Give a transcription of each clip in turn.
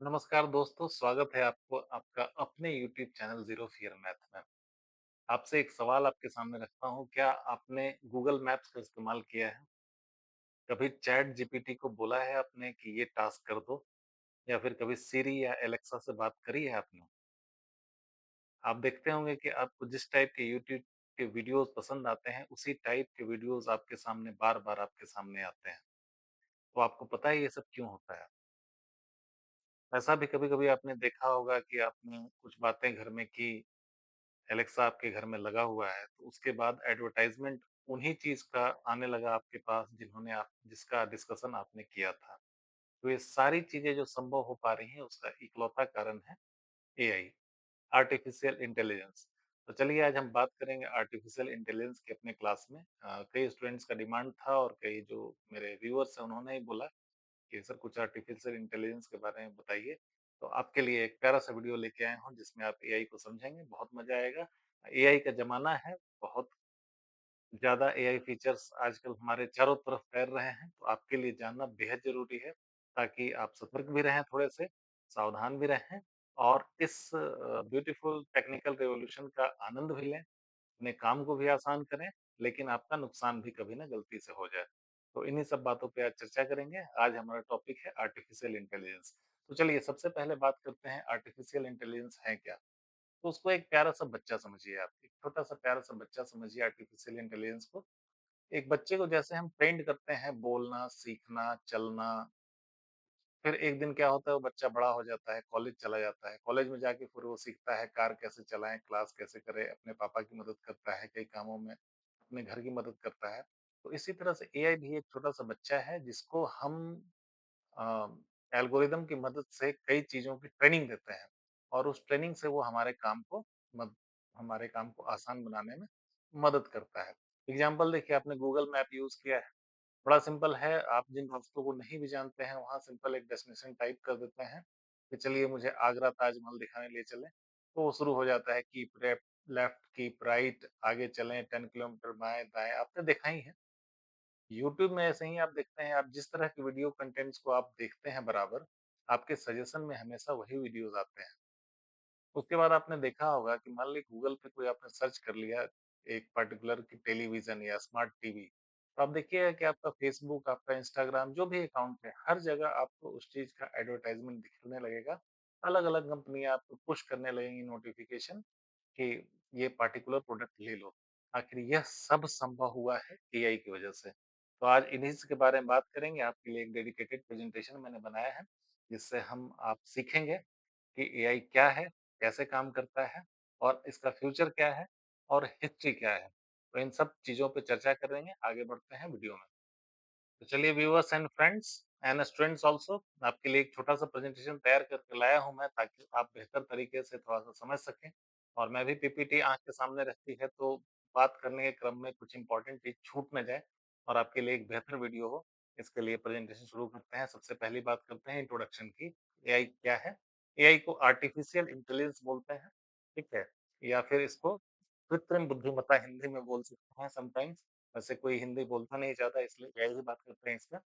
नमस्कार दोस्तों, स्वागत है आपको आपका अपने YouTube channel zero fear math में। आपसे एक सवाल आपके सामने रखता हूँ, क्या आपने गूगल मैप्स का इस्तेमाल किया है? कभी चैट जीपीटी को बोला है आपने कि ये टास्क कर दो? या फिर कभी सिरी या एलेक्सा से बात करी है आपने? आप देखते होंगे कि आपको जिस टाइप के यूट्यूब के वीडियोज़ पसंद आते हैं, उसी टाइप के वीडियोज़ आपके सामने बार-बार आपके सामने आते हैं। तो आपको पता है ये सब क्यों होता है? ऐसा भी कभी-कभी आपने देखा होगा कि आपने कुछ बातें घर में की, एलेक्सा आपके घर में लगा हुआ है, तो उसके बाद एडवर्टाइज़मेंट उन्हीं चीज़ का आने लगा आपके पास जिन्होंने आप जिसका डिस्कशन आपने किया था। तो ये सारी चीज़ें जो संभव हो पा रही हैं, उसका इकलौता कारण है एआई, आर्टिफ़िशियल इंटेलिजेंस। तो चलिए आज हम बात करेंगे आर्टिफ़िशियल इंटेलिजेंस की अपने क्लास में। कई स्टूडेंट्स का डिमांड था और कई जो मेरे व्यूअर्स हैं, उन्होंने ही बोला कि सर कुछ आर्टिफ़िशियल इंटेलिजेंस के बारे में बताइए। तो आपके लिए एक प्यारा-सा वीडियो लेके आया हूँ जिसमें आप एआई को समझेंगे, बहुत मज़ा आएगा। एआई का ज़माना है, बहुत ज़्यादा एआई फीचर्स आजकल हमारे चारों तरफ फैल रहे हैं, तो आपके लिए जानना बेहद ज़रूरी है, ताकि आप सतर्क भी रहें थोड़े-से, सावधान भी रहें और इस ब्यूटीफुल टेक्निकल रिवॉल्यूशन का आनंद भी लें। अपने काम को भी आसान करें, लेकिन आपका नुकसान भी कभी ना गलती से हो जाए। तो इन्हीं सब बातों पे आज चर्चा करेंगे। आज हमारा टॉपिक है आर्टिफिशियल इंटेलिजेंस। तो चलिए सबसे पहले बात करते हैं आर्टिफिशियल इंटेलिजेंस है क्या? तो उसको एक प्यारा-सा बच्चा समझिए आप, एक छोटा-सा प्यारा-सा बच्चा समझिए आर्टिफिशियल इंटेलिजेंस को। एक बच्चे को जैसे हम ट्रेंड करते हैं बोलना, सीखना, चलना, फिर एक दिन क्या होता है वो बच्चा बड़ा हो जाता है, कॉलेज चला जाता है। कॉलेज में जाके फिर वो सीखता है कार कैसे चलाएँ, क्लास कैसे करें, अपने पापा की मदद करता है कई कामों में, अपने घर की मदद करता है। तो इसी तरह से एआई भी एक छोटा-सा बच्चा है जिसको हम अ, एल्गोरिदम की मदद से कई चीज़ों की ट्रेनिंग देते हैं और उस ट्रेनिंग से वो मद हमारे काम को आसान बनाने में मदद करता है। एग्ज़ाम्पल देखिए आपने गूगल मैप यूज़ किया है। बड़ा सिंपल है, आप जिन रास्तों को नहीं भी जानते हैं, वहाँ सिंपल एक डेस्टिनेशन टाइप कर देते हैं कि चलिए मुझे आगरा ताजमहल दिखाने ले चलें। तो वो शुरू हो जाता है कीप लेफ्ट, कीप राइट, आगे चलें 10 किलोमीटर बाएँ-दाएँ, आपने देखा ही है। यूट्यूब में ऐसे ही आप देखते हैं, आप जिस तरह के वीडियो कंटेंट्स को आप देखते हैं बराबर, आपके सजेशन में हमेशा वही वीडियोज़ आते हैं। उसके बाद आपने देखा होगा कि मान लीजिए गूगल पे कोई आपने सर्च कर लिया एक पर्टिकुलर की टेलीविज़न या स्मार्ट टीवी, तो आप देखिएगा कि आपका फ़ेसबुक, आपका इंस्टाग्राम जो भी अकाउंट है, हर जगह आपको उस चीज़ का एडवर्टाइज़मेंट दिखने लगेगा। अलग-अलग कंपनियाँ आपको पुश करने लगेंगी नोटिफ़िकेशन कि ये पार्टिकुलर प्रोडक्ट ले लो। आखिर यह सब संभव हुआ है एआई की वजह से। तो आज इन्हीं के बारे में बात करेंगे। आपके लिए एक डेडिकेटेड प्रेज़ेंटेशन मैंने बनाया है, जिससे हम आप सीखेंगे कि एआई क्या है, कैसे काम करता है और इसका फ्यूचर क्या है और हिस्ट्री क्या है। तो इन सब चीज़ों पे चर्चा करेंगे, आगे बढ़ते हैं वीडियो में। तो चलिए viewers and friends and students also आपके लिए एक छोटा-सा प्रेज़ेंटेशन तैयार करके लाया हूँ मैं ताकि आप बेहतर तरीके से थोड़ा-सा समझ सकें और मैं भी पीपीटी आँख के सामने रखती है तो बात करने के क्रम में कुछ इम्पोर्टेंट चीज़ छूट ना जाए और आपके लिए एक बेहतर वीडियो हो, इसके लिए प्रेज़ेंटेशन शुरू करते हैं। सबसे पहली बात करते हैं इंट्रोडक्शन की। एआई क्या है? एआई को आर्टिफ़िशियल इंटेलिजेंस बोलते हैं, ठीक है? या फिर इसको कृत्रिम बुद्धिमत्ता हिंदी में बोल सकते हैं समटाइम्स। वैसे कोई हिंदी बोलता नहीं ज़्यादा इसलिए एआई ही बात करते हैं इसका।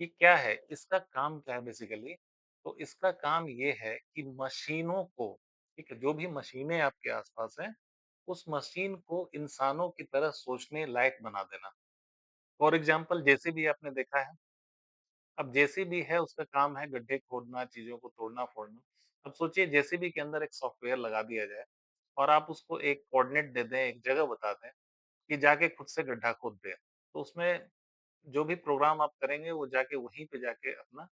ये क्या है? इसका काम क्या है बेसिकली? तो इसका काम ये है कि मशीनों को, ठीक है, जो भी मशीनें आपके आस-पास हैं, उस मशीन को इंसानों की तरह सोचने लायक बना देना। फॉर एग्ज़ाम्पल जेसीबी आपने देखा है। अब जेसीबी है उसका काम है गड्ढे खोदना, चीज़ों को तोड़ना-फोड़ना। अब सोचिए जेसीबी के अंदर एक सॉफ्टवेयर लगा दिया जाए और आप उसको एक कोऑर्डिनेट दे दें, एक जगह बता दें कि जाके खुद से गड्ढा खोद दे। तो उसमें जो भी प्रोग्राम आप करेंगे वो जाके वहीं पे जाके अपना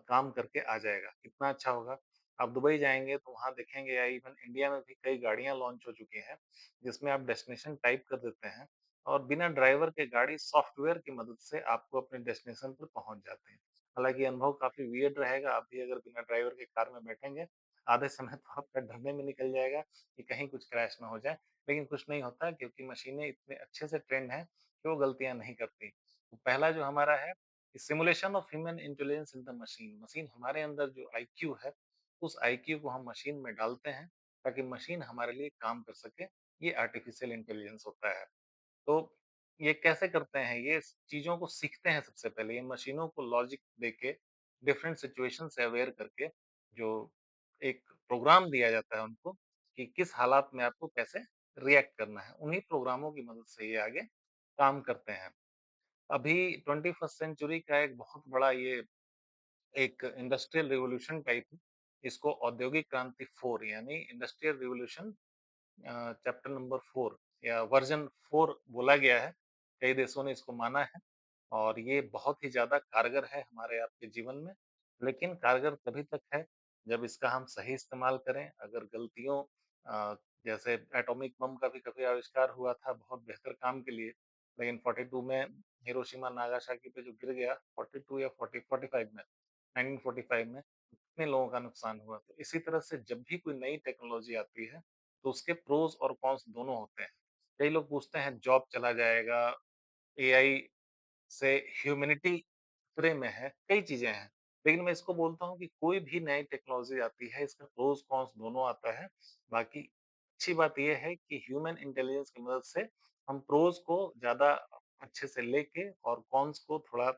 काम करके आ जाएगा, कितना अच्छा होगा। आप दुबई जाएँगे तो वहाँ देखेंगे या इवन इंडिया में भी कई गाड़ियाँ लॉन्च हो चुकी हैं, जिसमें आप डेस्टिनेशन टाइप कर देते हैं और बिना ड्राइवर के गाड़ी सॉफ्टवेयर की मदद से आपको अपने डेस्टिनेशन पर पहुँच जाते हैं। हालाँकि अनुभव काफ़ी वियर्ड रहेगा, आप भी अगर बिना ड्राइवर के कार में बैठेंगे, आधे समय तो आपका डरने में निकल जाएगा कि कहीं कुछ क्रैश ना हो जाए, लेकिन कुछ नहीं होता क्योंकि मशीनें इतने अच्छे से ट्रेन्ड हैं कि वो गलतियाँ नहीं करती। तो पहला जो हमारा है simulation of human intelligence in the machine. Machine हमारे अंदर जो आईक्यू है, उस आईक्यू को हम मशीन में डालते हैं ताकि मशीन हमारे लिए काम कर सके। ये आर्टिफिशियल इंटेलिजेंस होता है। तो ये कैसे करते हैं? ये चीज़ों को सीखते हैं सबसे पहले। ये मशीनों को लॉजिक देके, डिफरेंट सिचुएशन से अवेयर करके जो एक प्रोग्राम दिया जाता है उनको कि किस हालात में आपको कैसे रिएक्ट करना है। उन्हीं प्रोग्रामों की मदद से ये आगे काम करते हैं। अभी 21st सेंचुरी का एक बहुत बड़ा ये एक इंडस्ट्रियल रिवॉल्यूशन टाइप है। इसको औद्योगिक क्रांति 4 यानी इंडस्ट्रियल रिवॉल्यूशन चैप्टर नंबर 4 या वर्ज़न 4 बोला गया है। कई देशों ने इसको माना है और ये बहुत ही ज़्यादा कारगर है हमारे आपके जीवन में। लेकिन कारगर तभी तक है जब इसका हम सही इस्तेमाल करें। अगर गलतियों अ, जैसे एटॉमिक बम का भी कभी आविष्कार हुआ था बहुत बेहतर काम के लिए, लेकिन 42 में हिरोशिमा नागासाकी पे जो गिर गया 42 या 45 में 1945 में कितने लोगों का नुकसान हुआ। तो इसी तरह से जब भी कोई नई टेक्नोलॉज़ी आती है, तो उसके प्रोस और कॉन्स दोनों होते हैं। कई लोग पूछते हैं जॉब चला जाएगा, एआई से ह्यूमैनिटी खतरे में है, कई चीज़ें हैं। लेकिन मैं इसको बोलता हूँ कि कोई भी नई टेक्नोलॉज़ी आती है, इसका प्रोस कॉन्स दोनों आता है। बाकी अच्छी बात ये है कि ह्यूमन इंटेलिजेंस की मदद से हम प्रोस को ज़्यादा अच्छे से लेके और कॉन्स को थोड़ा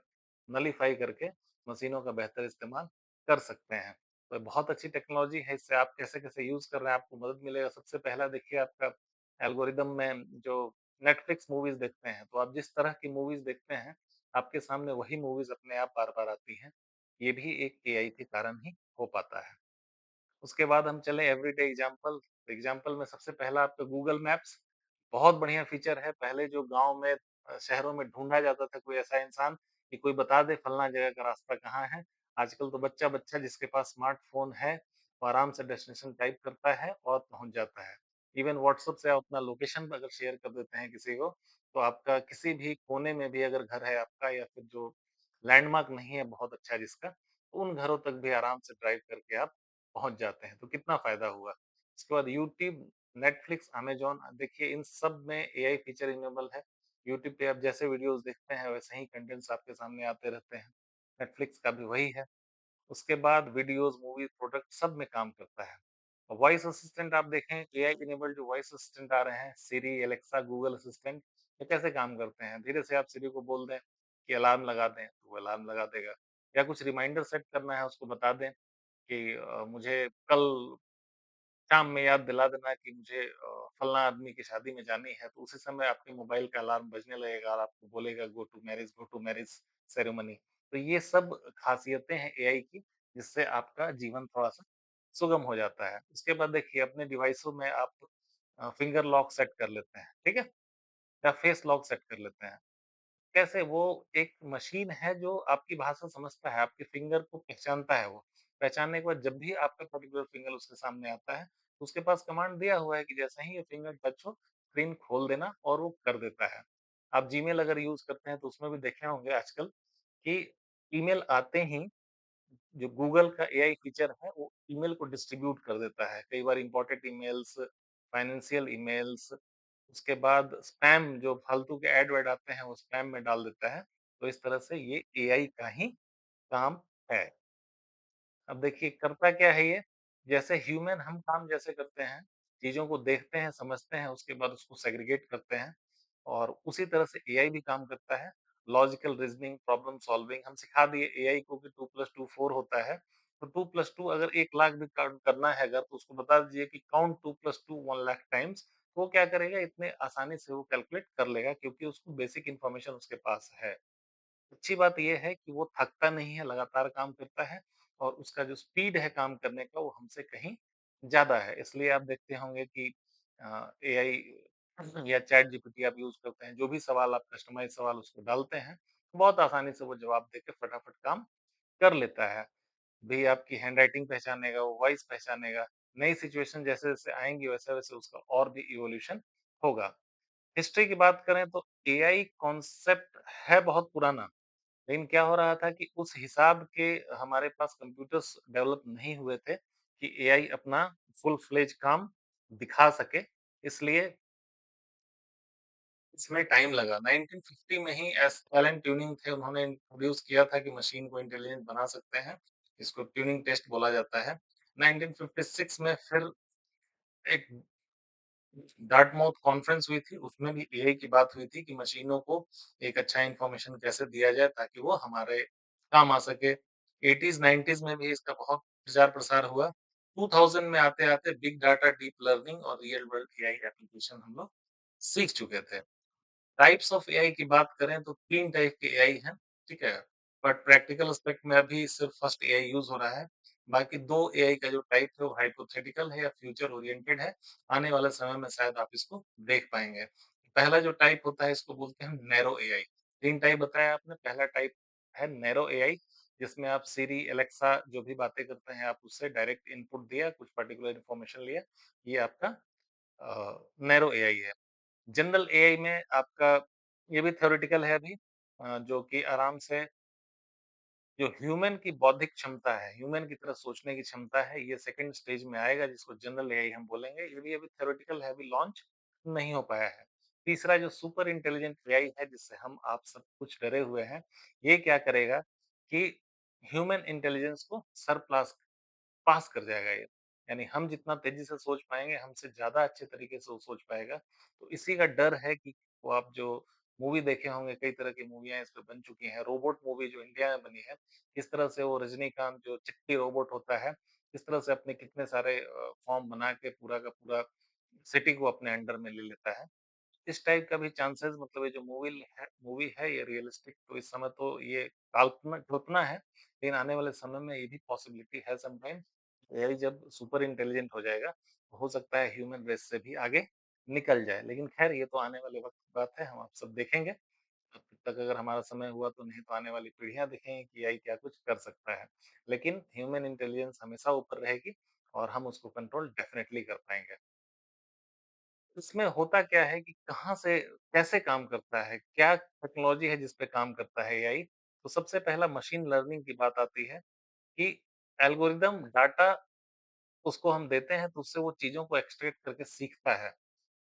नलिफाई करके मशीनों का बेहतर इस्तेमाल कर सकते हैं। तो बहुत अच्छी टेक्नोलॉजी है, इससे आप कैसे-कैसे यूज़ कर रहे हैं, आपको मदद मिलेगा। सबसे पहला देखिए आपका एल्गोरिदम में जो नेटफ्लिक्स मूवीज़ देखते हैं, तो आप जिस तरह की मूवीज़ देखते हैं, आपके सामने वही मूवीज़ अपने आप बार-बार आती हैं। ये भी एक एआई के कारण ही हो पाता है। उसके बाद हम चलें एवरीडे एग्ज़ाम्पल, एग्ज़ाम्पल में सबसे पहला आपका गूगल मैप्स, बहुत बढ़िया फ़ीचर है। पहले जो गाँव में शहरों में ढूँढा जाता था कोई ऐसा इंसान कि कोई बता दे फलना जगह का रास्ता कहाँ है। आजकल तो बच्चा-बच्चा जिसके पास स्मार्टफ़ोन है, वो आराम से डेस्टिनेशन टाइप करता है और पहुँच जाता है। इवन व्हाट्सएप से आप अपना लोकेशन अगर शेयर कर देते हैं किसी को, तो आपका किसी भी कोने में भी अगर घर है आपका या फिर जो लैंडमार्क नहीं है बहुत अच्छा जिसका, तो उन घरों तक भी आराम से ड्राइव करके आप पहुँच जाते हैं, तो कितना फ़ायदा हुआ। इसके बाद यूट्यूब, नेटफ्लिक्स, अमेज़न देखिए इन सब में एआई फीचर इनेबल है। यूट्यूब पे आप जैसे वीडियोज़ देखते हैं वैसे ही कंटेंट्स आपके सामने आते रहते हैं। नेटफ्लिक्स का भी वही है। उसके बाद वीडियोज़, मूवीज़, प्रोडक्ट सब में काम करता है। वॉइस असिस्टेंट आप देखें एआई इनेबल्ड जो वॉइस असिस्टेंट आ रहे हैं, सिरी, एलेक्सा, गूगल असिस्टेंट, ये कैसे काम करते हैं? धीरे से आप सिरी को बोल दें कि अलार्म लगा दें, तो वो अलार्म लगा देगा। या कुछ रिमाइंडर सेट करना है उसको बता दें कि मुझे कल शाम में याद दिला देना कि मुझे फलाना आदमी की शादी में जानी है, तो उसी समय आपके मोबाइल का अलार्म बजने लगेगा और आपको बोलेगा गो टू मैरिज सेरेमनी। तो ये सब खासियतें हैं एआई की, जिससे आपका जीवन थोड़ा-सा सुगम हो जाता है। उसके बाद देखिए अपने डिवाइसों में आप फिंगर लॉक सेट कर लेते हैं, ठीक है? या फेस लॉक सेट कर लेते हैं। कैसे? वो एक मशीन है जो आपकी भाषा समझता है, आपके फिंगर को पहचानता है वो। पहचानने के बाद जब भी आपका पर्टिकुलर फिंगर उसके सामने आता है, तो उसके पास कमांड दिया हुआ है कि जैसे ही ये फिंगर टच हो, स्क्रीन खोल देना और वो कर देता है। आप जीमेल अगर यूज़ करते हैं तो उसमें भी देखे होंगे आजकल कि ईमेल आते ही जो गूगल का एआई फीचर है, वो ईमेल को डिस्ट्रीब्यूट कर देता है। कई बार इम्पोर्टेंट ईमेल्स, फाइनेंशियल ईमेल्स, उसके बाद स्पैम जो फालतू के ऐड-वैड आते हैं, वो स्पैम में डाल देता है। तो इस तरह से ये एआई का ही काम है। अब देखिए करता क्या है ये, जैसे ह्यूमन हम काम जैसे करते हैं, चीज़ों को देखते हैं, समझते हैं, उसके बाद उसको सेग्रीगेट करते हैं और उसी तरह से एआई भी काम करता है। लॉजिकल रीज़निंग, प्रॉब्लम सॉल्विंग हम सिखा दिए एआई को कि 2 + 2 4 होता है, तो 2 + 2 अगर 1 लाख भी काउंट करना है अगर, तो उसको बता दीजिए कि काउंट 2 + 2 1 लाख टाइम्स, तो वो क्या करेगा इतने आसानी से वो कैलकुलेट कर लेगा क्योंकि उसको बेसिक इन्फॉर्मेशन उसके पास है। अच्छी बात ये है कि वो थकता नहीं है, लगातार काम करता है और उसका जो स्पीड है काम करने का वो हमसे कहीं ज़्यादा है। इसलिए आप देखते होंगे कि एआई या चैट जीपीटी आप यूज़ करते हैं, जो भी सवाल आप कस्टमाइज़ सवाल उसको डालते हैं, बहुत आसानी से वो जवाब देके फटाफट काम कर लेता है। भी आपकी हैंडराइटिंग पहचानेगा, वो वॉइस पहचानेगा, नई सिचुएशन जैसे-जैसे आएँगी वैसे-वैसे उसका और भी इवोल्यूशन होगा। हिस्ट्री की बात करें तो एआई कॉन्सेप्ट है बहुत पुराना। लेकिन क्या हो रहा था कि उस हिसाब के हमारे पास कंप्यूटर्स डेवलप नहीं हुए थे कि एआई अपना फुल फ्लेज काम दिखा सके। इसलिए इसमें टाइम लगा। 1950 में ही एलन ट्यूरिंग थे, उन्होंने इंट्रोड्यूस किया था कि मशीन को इंटेलिजेंट बना सकते हैं। इसको ट्यूरिंग टेस्ट बोला जाता है। 1956 में फिर एक डार्टमाउथ कॉन्फ्रेंस हुई थी, उसमें भी एआई की बात हुई थी कि मशीनों को एक अच्छा इन्फॉर्मेशन कैसे दिया जाए ताकि वो हमारे काम आ सके। 80s 90s में भी इसका बहुत प्रचार-प्रसार हुआ। 2000 में आते-आते बिग डाटा, डीप लर्निंग और रियल वर्ल्ड एआई एप्लीकेशन हम लोग सीख चुके थे। टाइप्स ऑफ एआई की बात करें तो 3 टाइप के एआई हैं, ठीक है? बट प्रैक्टिकल एस्पेक्ट में अभी सिर्फ फर्स्ट एआई यूज़ हो रहा है। बाकी 2 एआई का जो टाइप है वो हाइपोथेटिकल है या फ्यूचर ओरिएंटेड है। आने वाले समय में शायद आप इसको देख पाएँगे। पहला जो टाइप होता है इसको बोलते हैं नैरो एआई। 3 टाइप बताया आपने, पहला टाइप है नैरो एआई जिसमें आप सिरी, एलेक्सा जो भी बातें करते हैं आप उससे डायरेक्ट इनपुट दिया, कुछ पर्टिकुलर इन्फॉर्मेशन लिया, ये आपका नैरो एआई है। जनरल एआई में आपका ये भी थ्योरेटिकल है अभी जो कि आराम से जो ह्यूमन की बौद्धिक क्षमता है, ह्यूमन की तरह सोचने की क्षमता है, ये सेकंड स्टेज में आएगा जिसको जनरल एआई हम बोलेंगे। ये भी अभी थ्योरेटिकल है, अभी लॉन्च नहीं हो पाया है। तीसरा जो सुपर इंटेलिजेंट एआई है जिससे हम आप सब कुछ डरे हुए हैं, ये क्या करेगा कि ह्यूमन इंटेलिजेंस को सरप्लस पास कर जाएगा ये। यानी हम जितना तेज़ी से सोच पाएँगे, हमसे ज़्यादा अच्छे तरीके से वो सोच पाएगा। तो इसी का डर है कि वो आप जो मूवी देखे होंगे, कई तरह की मूवियाँ इस पे बन चुकी हैं। रोबोट मूवी जो इंडिया में बनी है, किस तरह से वो रजनीकांत जो चिट्टी रोबोट होता है, किस तरह से अपने कितने सारे फॉर्म बना के पूरा का पूरा सिटी को अपने अंडर में ले लेता है। इस टाइप का भी चांसेस मतलब ये जो मूवी है ये रियलिस्टिक तो इस समय तो ये काल्पनिक कल्पना है, लेकिन आने वाले समय में ये भी पॉसिबिलिटी है समटाइम एआई जब सुपर इंटेलिजेंट हो जाएगा, तो हो सकता है ह्यूमन रेस से भी आगे निकल जाए। लेकिन खैर ये तो आने वाले वक़्त की बात है, हम आप सब देखेंगे। तब तक अगर हमारा समय हुआ तो नहीं तो आने वाली पीढ़ियाँ देखेंगी कि एआई क्या कुछ कर सकता है। लेकिन ह्यूमन इंटेलिजेंस हमेशा ऊपर रहेगी और हम उसको कंट्रोल डेफ़िनिटली कर पाएँगे। इसमें होता क्या है कि कहाँ से कैसे काम करता है? क्या टेक्नोलॉजी है जिस पे काम करता है एआई? तो सबसे पहला मशीन लर्निंग की बात आती है कि एल्गोरिदम डाटा उसको हम देते हैं तो उससे वो चीज़ों को एक्सट्रैक्ट करके सीखता है।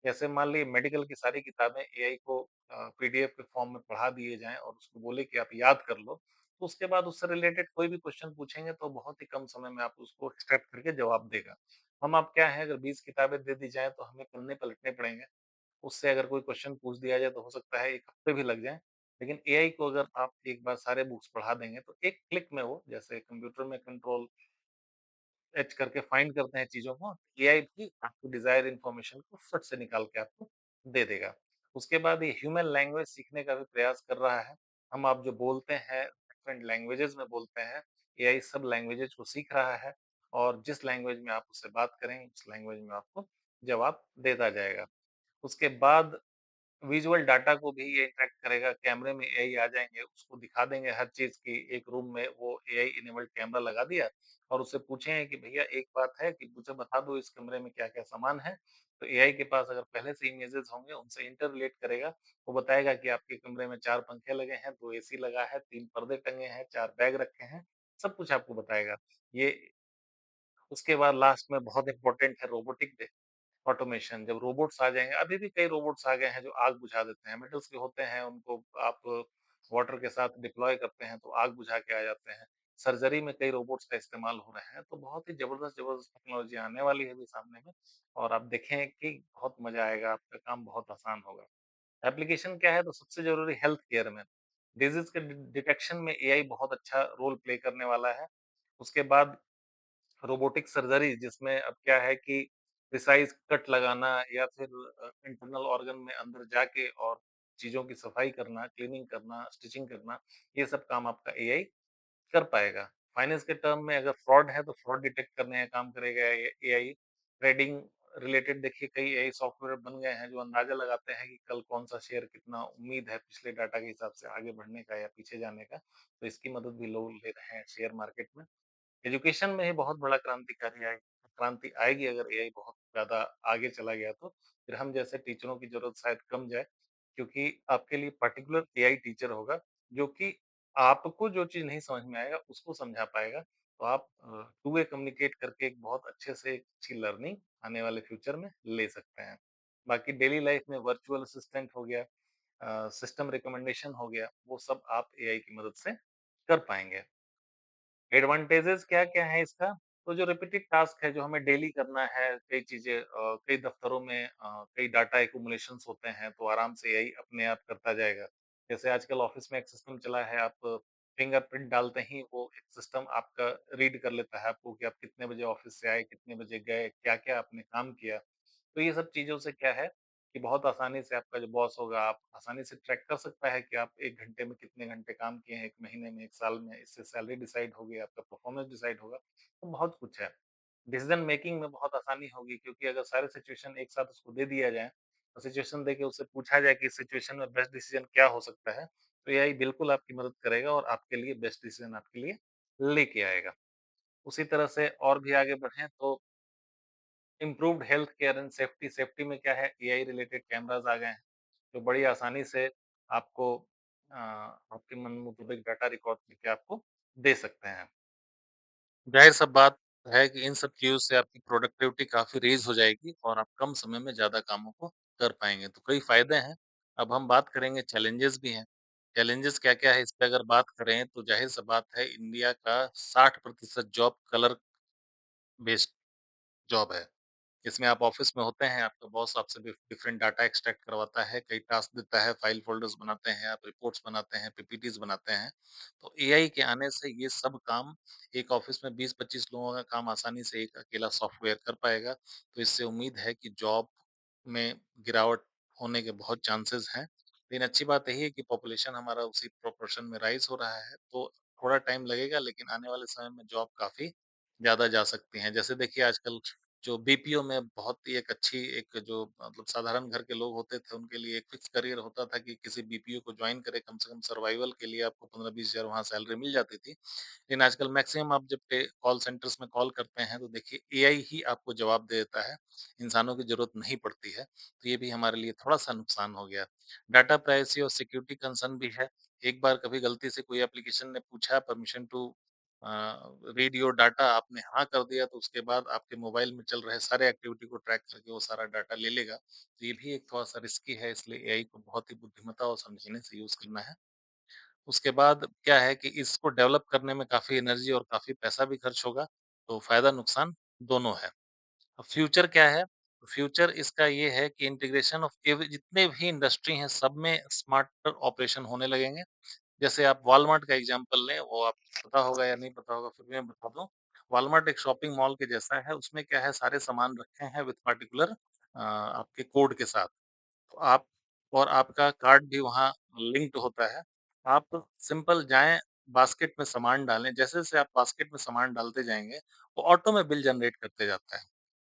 जैसे मान लीजिए मेडिकल की सारी किताबें एआई को पीडीएफ के फॉर्म में पढ़ा दिए जाएँ और उसको बोले कि आप याद कर लो, तो उसके बाद उससे रिलेटेड कोई भी क्वेश्चन पूछेंगे तो बहुत ही कम समय में आप उसको एक्सट्रैक्ट करके जवाब देगा। हम आप क्या है अगर 20 किताबें दे दी जाएँ तो हमें पढ़ने-पलटने पड़ेंगे। उससे अगर कोई क्वेश्चन पूछ दिया जाए तो हो सकता है 1 हफ्ते भी लग जाएँ। लेकिन एआई को अगर आप एक बार सारे बुक्स पढ़ा देंगे तो एक क्लिक में वो जैसे कंप्यूटर में कंट्रोल एच करके फाइंड करते हैं चीज़ों को, एआई भी आपको डिज़ायर इन्फॉर्मेशन को फट से निकाल के आपको दे देगा। उसके बाद ये ह्यूमन लैंग्वेज सीखने का भी प्रयास कर रहा है। हम आप जो बोलते हैं, डिफरेंट लैंग्वेजेज़ में बोलते हैं, एआई सब लैंग्वेजेज़ को सीख रहा है और जिस लैंग्वेज में आप उससे बात करेंगे, उस लैंग्वेज में आपको जवाब देता जाएगा। उसके बाद विजुअल डाटा को भी ये इंटरैक्ट करेगा, कैमरे में एआई आ जाएँगे, उसको दिखा देंगे हर चीज़ की एक रूम में वो एआई इनेबल्ड कैमरा लगा दिया और उससे पूछें कि भैया एक बात है कि मुझे बता दो इस कमरे में क्या-क्या सामान है? तो एआई के पास अगर पहले से इमेजेस होंगे, उनसे इंटर रिलेट करेगा, वो बताएगा कि आपके कमरे में 4 पंखे लगे हैं, 2 एसी लगा है, 3 पर्दे टंगे हैं, 4 बैग रखे हैं, सब कुछ आपको बताएगा। ये उसके बाद लास्ट में बहुत इम्पोर्टेंट है रोबोटिक ऑटोमेशन जब रोबोट्स आ जाएँगे अभी भी कई रोबोट्स आ गए हैं जो आग बुझा देते हैं, मेटल्स के होते हैं उनको आप वाटर के साथ डिप्लॉय करते हैं तो आग बुझा के आ जाते हैं। सर्जरी में कई रोबोट्स का इस्तेमाल हो रहे हैं, तो बहुत ही ज़बरदस्त टेक्नोलॉजी आने वाली है अभी सामने में और आप देखें कि बहुत मज़ा आएगा, आपका काम बहुत आसान होगा। एप्लीकेशन क्या है तो सबसे ज़रूरी हेल्थ केयर में, डिज़ीज़ के डिटेक्शन में एआई बहुत अच्छा रोल प्ले करने वाला है। उसके बाद रोबोटिक सर्जरी जिसमें अब क्या है कि प्रिसाइज़ कट लगाना या फिर इंटरनल ऑर्गन में अंदर जाके और चीज़ों की सफाई करना, क्लीनिंग करना, स्टिचिंग करना, ये सब काम आपका एआई कर पाएगा। फाइनेंस के टर्म में अगर फ्रॉड है, तो फ्रॉड डिटेक्ट करने का काम करेगा ए एआई। ट्रेडिंग रिलेटेड देखिए कई एआई सॉफ्टवेयर बन गए हैं, जो अंदाज़ा लगाते हैं कि कल कौन-सा शेयर कितना उम्मीद है पिछले डाटा के हिसाब से आगे बढ़ने का या पीछे जाने का, तो इसकी मदद भी लोग ले रहे हैं शेयर मार्केट में। एजुकेशन में ही बहुत बड़ा क्रांति आएगी अगर एआई बहुत ज़्यादा आगे चला गया तो। फिर हम जैसे टीचरों की ज़रूरत शायद कम जाए, क्योंकि आपके लिए पर्टिकुलर एआई टीचर होगा, जो कि आपको जो चीज़ नहीं समझ में आएगा, उसको समझा पाएगा। तो आप टू वे कम्युनिकेट करके एक बहुत अच्छे से एक अच्छी लर्निंग आने वाले फ्यूचर में ले सकते हैं। बाकी डेली लाइफ में वर्चुअल असिस्टेंट हो गया सिस्टम रिकमेंडेशन हो गया, वो सब आप एआई की मदद से कर पाएँगे। एडवांटेजेस क्या-क्या है इसका? तो जो रिपीटेड टास्क है, जो हमें डेली करना है, कई चीज़ें कई दफ्तरों में कई डाटा एक्युमुलेशंस होते हैं, तो आराम से एआई अपने आप करता जाएगा। जैसे आजकल ऑफ़िस में एक सिस्टम चला है, आप फिंगरप्रिंट डालते ही वो एक सिस्टम आपका रीड कर लेता है आपको कि आप कितने बजे ऑफ़िस से आए, कितने बजे गए, क्या-क्या आपने काम किया। तो ये सब चीज़ों से क्या है कि बहुत आसानी से आपका जो बॉस होगा, आप आसानी से ट्रैक कर सकता है कि आप 1 घंटे में कितने घंटे काम किए हैं, 1 महीने में, 1 साल में, इससे सैलरी डिसाइड होगी, आपका परफ़ॉर्मेंस डिसाइड होगा, तो बहुत कुछ है। डिसीज़न मेकिंग में बहुत आसानी होगी क्योंकि अगर सारे सिचुएशन एक साथ उसको दे दिया जाए और सिचुएशन देके उससे पूछा जाए कि इस सिचुएशन में बेस्ट डिसीज़न क्या हो सकता है, तो एआई बिल्कुल आपकी मदद करेगा और आपके लिए बेस्ट डिसीज़न आपके लिए लेके आएगा। उसी तरह से और भी आगे बढ़ें तो improved health care and safety, safety में क्या है एआई रिलेटेड कैमराज़ आ गए हैं, जो बड़ी आसानी से आपको आपके मन मुताबिक डाटा रिकॉर्ड करके आपको दे सकते हैं। ज़ाहिर-सी बात है कि इन सब चीज़ों से आपकी प्रोडक्टिविटी काफ़ी रेज़ हो जाएगी और आप कम समय में ज़्यादा कामों को कर पाएँगे। तो कई फ़ायदे हैं। अब हम बात करेंगे चैलेंजेज़ भी हैं। चैलेंजेज़ क्या-क्या है इस पे अगर बात करें तो ज़ाहिर-सी बात है इंडिया का 60% जॉब कलर बेस्ड जॉब है। इसमें आप ऑफ़िस में होते हैं, आपका बॉस आपसे डिफरेंट डाटा एक्सट्रैक्ट करवाता है, कई टास्क देता है, फ़ाइल फ़ोल्डर्स बनाते हैं, आप रिपोर्ट्स बनाते हैं, पीपीटीज़ बनाते हैं। तो एआई के आने से ये सब काम एक ऑफ़िस में 20-25 लोगों का काम आसानी से एक अकेला सॉफ्टवेयर कर पाएगा। तो इससे उम्मीद है कि जॉब में गिरावट होने के बहुत चांसेज़ हैं। लेकिन अच्छी बात यही है कि पॉपुलेशन हमारा उसी प्रोपोर्शन में राइज़ हो रहा है, तो थोड़ा टाइम लगेगा लेकिन आने वाले समय में जॉब काफ़ी ज़्यादा जा सकती हैं। जैसे देखिए आजकल जो बीपीओ में बहुत ही एक अच्छी एक जो मतलब साधारण घर के लोग होते थे, उनके लिए एक फिक्स करियर होता था कि किसी बीपीओ को जॉइन करें, कम से कम सर्वाइवल के लिए आपको 15-20 हज़ार वहाँ सैलरी मिल जाती थी। लेकिन आजकल मैक्सिमम आप जब पे कॉल सेंटर्स में कॉल करते हैं, तो देखिए एआई ही आपको जवाब दे देता है, इंसानों की ज़रूरत नहीं पड़ती है। तो ये भी हमारे लिए थोड़ा-सा नुकसान हो गया। डाटा प्राइवेसी और सिक्योरिटी कंसर्न भी है। एक बार कभी गलती से कोई एप्लीकेशन ने पूछा permission to read your data आपने हाँ कर दिया तो उसके बाद आपके मोबाइल में चल रहे सारे एक्टिविटी को ट्रैक करके वो सारा डाटा ले लेगा। तो ये भी एक थोड़ा-सा रिस्की है इसलिए एआई को बहुत ही बुद्धिमत्ता और समझने से यूज़ करना है। उसके बाद क्या है कि इसको डेवलप करने में काफ़ी एनर्जी और काफ़ी पैसा भी खर्च होगा, तो फ़ायदा-नुकसान दोनों है। अब फ्यूचर क्या है? फ्यूचर इसका ये है कि इंटीग्रेशन ऑफ जितने भी इंडस्ट्री हैं सब में स्मार्टर ऑपरेशन होने लगेंगे। जैसे आप वॉलमार्ट का एग्ज़ाम्पल लें, वो आपको पता होगा या नहीं पता होगा, फिर भी मैं बता दूँ। वॉलमार्ट एक शॉपिंग मॉल के जैसा है, उसमें क्या है सारे सामान रखे हैं विथ पार्टिकुलर आपके कोड के साथ। तो आप और आपका कार्ड भी वहाँ लिंक्ड होता है। आप सिंपल जाएँ, बास्केट में सामान डालें, जैसे-जैसे आप बास्केट में सामान डालते जाएँगे, वो ऑटो में बिल जनरेट करते जाता है।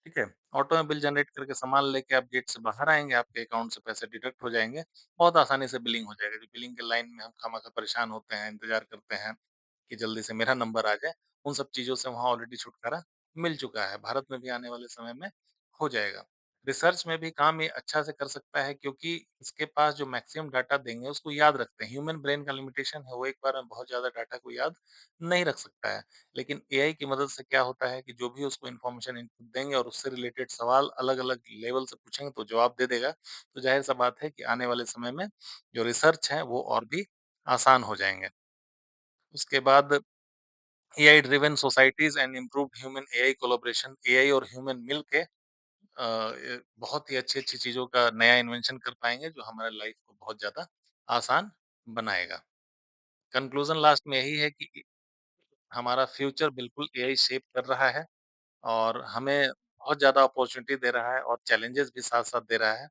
ठीक है? ऑटो में बिल जनरेट करके सामान लेके आप गेट से बाहर आएँगे, आपके अकाउंट से पैसे डिडक्ट हो जाएँगे, बहुत आसानी से बिलिंग हो जाएगा। जो बिलिंग के लाइन में हम खामखा परेशान होते हैं, इंतज़ार करते हैं कि जल्दी से मेरा नंबर आ जाए, उन सब चीज़ों से वहाँ ऑलरेडी छुटकारा मिल चुका है। भारत में भी आने वाले समय में हो जाएगा। रिसर्च में भी काम ये अच्छा से कर सकता है क्योंकि इसके पास जो मैक्सिमम डाटा देंगे उसको याद रखते हैं। ह्यूमन ब्रेन का लिमिटेशन है, वो एक बार में बहुत ज़्यादा डाटा को याद नहीं रख सकता है। लेकिन एआई की मदद से क्या होता है कि जो भी उसको इन्फॉर्मेशन इनपुट देंगे और उससे रिलेटेड सवाल अलग-अलग लेवल से पूछेंगे तो जवाब दे देगा। तो ज़ाहिर-सी बात है कि आने वाले समय में जो रिसर्च है वो और भी आसान हो जाएँगे। उसके बाद AI driven societies and improved human AI collaboration, AI और ह्यूमन मिल के बहुत ही अच्छी-अच्छी चीज़ों का नया इन्वेंशन कर पाएँगे जो हमारे लाइफ को बहुत ज़्यादा आसान बनाएगा। कंक्लूज़न लास्ट में यही है कि हमारा फ्यूचर बिल्कुल एआई शेप कर रहा है और हमें बहुत ज़्यादा अपॉर्च्युनिटी दे रहा है और चैलेंजेस भी साथ-साथ दे रहा है।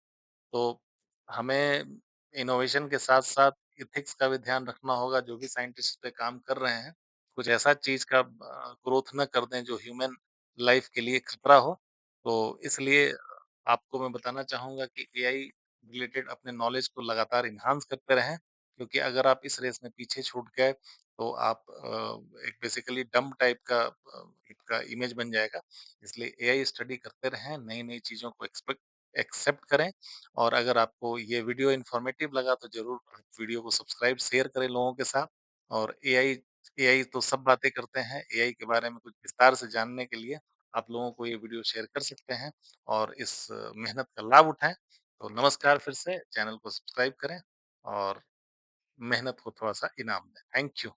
तो हमें इनोवेशन के साथ-साथ एथिक्स का भी ध्यान रखना होगा, जो भी साइंटिस्ट इस पे काम कर रहे हैं, कुछ ऐसा चीज़ का ग्रोथ ना कर दें जो ह्यूमन लाइफ के लिए खतरा हो। तो इसलिए आपको मैं बताना चाहूँगा कि एआई रिलेटेड अपने नॉलेज को लगातार एनहांस करते रहें, क्योंकि अगर आप इस रेस में पीछे छूट गए, तो आप एक बेसिकली डम्ब टाइप का आपका इमेज बन जाएगा। इसलिए एआई स्टडी करते रहें, नई-नई चीज़ों को एक्सेप्ट करें और अगर आपको ये वीडियो इन्फॉर्मेटिव लगा तो ज़रूर वीडियो को सब्सक्राइब, शेयर करें लोगों के साथ और एआई एआई तो सब बातें करते हैं, एआई के बारे में कुछ विस्तार से जानने के लिए आप लोगों को ये वीडियो शेयर कर सकते हैं और इस मेहनत का लाभ उठाएँ। तो नमस्कार फिर से, चैनल को सब्सक्राइब करें और मेहनत को थोड़ा-सा इनाम दें। Thank you.